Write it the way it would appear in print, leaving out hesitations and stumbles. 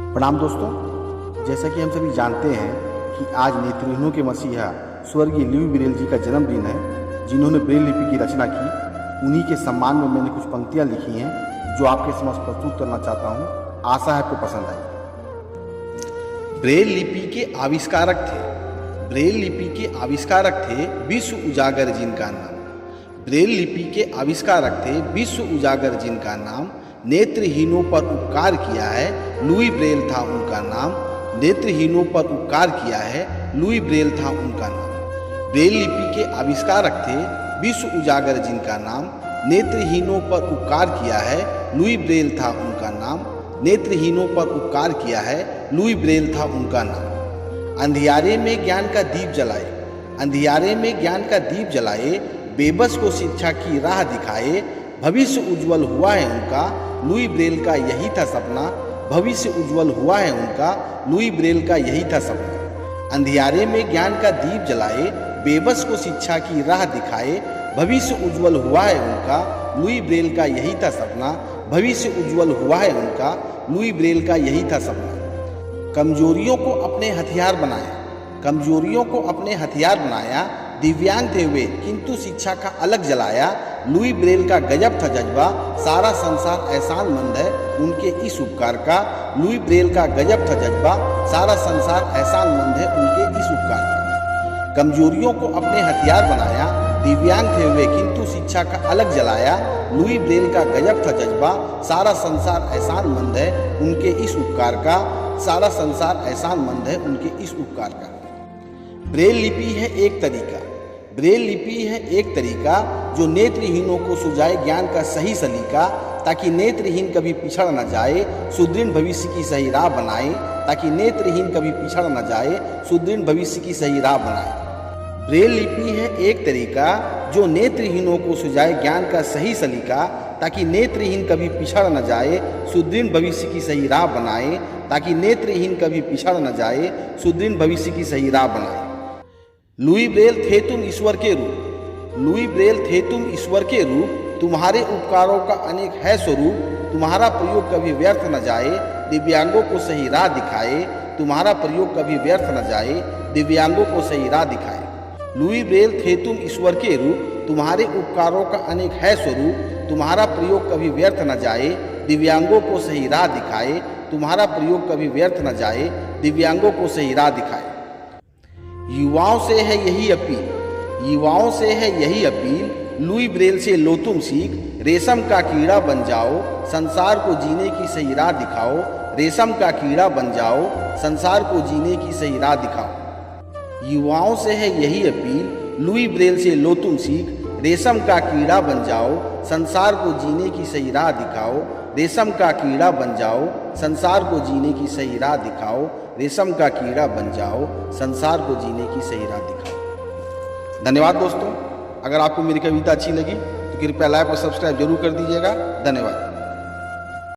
प्रणाम दोस्तों, जैसा कि हम सभी जानते हैं कि आज नेत्रहीनों के मसीहा स्वर्गीय लुई ब्रेल जी का जन्मदिन है, जिन्होंने ब्रेल लिपि की रचना की। उन्हीं के सम्मान में मैंने कुछ पंक्तियां लिखी हैं जो आपके समक्ष प्रस्तुत करना चाहता हूं। आशा है आपको पसंद आएगी। ब्रेल लिपि के आविष्कारक थे, ब्रेल लिपि के आविष्कारक थे विश्व उजागर जिनका नाम। ब्रेल लिपि के आविष्कारक थे विश्व उजागर जिनका नाम। नेत्रहीनों पर उपकार किया है, लुई ब्रेल था उनका नाम। नेत्रहीनों पर उपकार किया है, लुई ब्रेल था उनका नाम। ब्रेल लिपि के आविष्कारक थे विश्व उजागर जिनका नाम। नेत्रहीनों पर उपकार किया है, लुई ब्रेल था उनका नाम। नेत्रहीनों पर उपकार किया है, लुई ब्रेल था उनका नाम। अंधियारे में ज्ञान का दीप जलाए, अंधियारे में ज्ञान का दीप जलाए, बेबस को शिक्षा की राह दिखाए। भविष्य उज्जवल हुआ है उनका, लुई ब्रेल का यही था सपना। भविष्य उज्जवल हुआ है उनका, लुई ब्रेल का यही था सपना। अंधियारे में ज्ञान का दीप जलाए, बेबस को शिक्षा की राह दिखाए। भविष्य उज्जवल हुआ है उनका, लुई ब्रेल का यही था सपना। भविष्य उज्जवल हुआ है उनका, लुई ब्रेल का यही था सपना। कमजोरियों को अपने हथियार बनाया, कमजोरियों को अपने हथियार बनाया। दिव्यांग थे वे किंतु शिक्षा का अलग जलाया। लुई ब्रेल का गजब था जज्बा, सारा संसार एहसानमंद है उनके इस उपकार का। लुई ब्रेल का गजब था जज्बा, सारा संसार एहसानमंद है उनके इस उपकार का। कमजोरियों को अपने हथियार बनाया, दिव्यांग थे वे किंतु शिक्षा का अलग जलाया। लुई ब्रेल का गजब था जज्बा, सारा संसार एहसानमंद है उनके इस उपकार का। सारा संसार एहसानमंद है उनके इस उपकार का। ब्रेल लिपि है एक तरीका, ब्रेल लिपि है एक तरीका जो नेत्रहीनों को सुझाए ज्ञान का सही सलीका। ताकि नेत्रहीन कभी पिछड़ न जाए, सुदृढ़ भविष्य की सही राह बनाए। ताकि नेत्रहीन कभी पिछड़ न जाए, सुदृढ़ भविष्य की सही राह बनाए। ब्रेल लिपि है एक तरीका जो नेत्रहीनों को सुझाए ज्ञान का सही सलीका। ताकि नेत्रहीन कभी पिछड़ न जाए, सुदृढ़ भविष्य की सही राह बनाए। ताकि नेत्रहीन कभी पिछड़ न जाए, सुदृढ़ भविष्य की सही राह बनाए। लुई ब्रेल थे तुम ईश्वर के रूप, लुई ब्रेल थे तुम ईश्वर के रूप। तुम्हारे उपकारों का अनेक है स्वरूप, तुम्हारा प्रयोग कभी व्यर्थ न जाए, दिव्यांगों को सही राह दिखाए। तुम्हारा प्रयोग कभी व्यर्थ न जाए, दिव्यांगों को सही राह दिखाए। लुई ब्रेल थे तुम ईश्वर के रूप, तुम्हारे उपकारों का अनेक है स्वरूप। तुम्हारा प्रयोग कभी व्यर्थ न जाए, दिव्यांगों को सही राह दिखाए। तुम्हारा प्रयोग कभी व्यर्थ न जाए, दिव्यांगों को सही राह दिखाए। युवाओं से है यही अपील, युवाओं से है यही अपील। लुई ब्रेल से लो तुम सीख, रेशम का कीड़ा बन जाओ, संसार को जीने की सही राह दिखाओ। रेशम का कीड़ा बन जाओ, संसार को जीने की सही राह दिखाओ। युवाओं से है यही अपील, लुई ब्रेल से लो तुम सीख। रेशम का कीड़ा बन जाओ, संसार को जीने की सही राह दिखाओ। रेशम का कीड़ा बन जाओ, संसार को जीने की सही राह दिखाओ। रेशम का कीड़ा बन जाओ, संसार को जीने की सही राह दिखाओ। धन्यवाद दोस्तों। अगर आपको मेरी कविता अच्छी लगी तो कृपया लाइक और सब्सक्राइब जरूर कर दीजिएगा। धन्यवाद।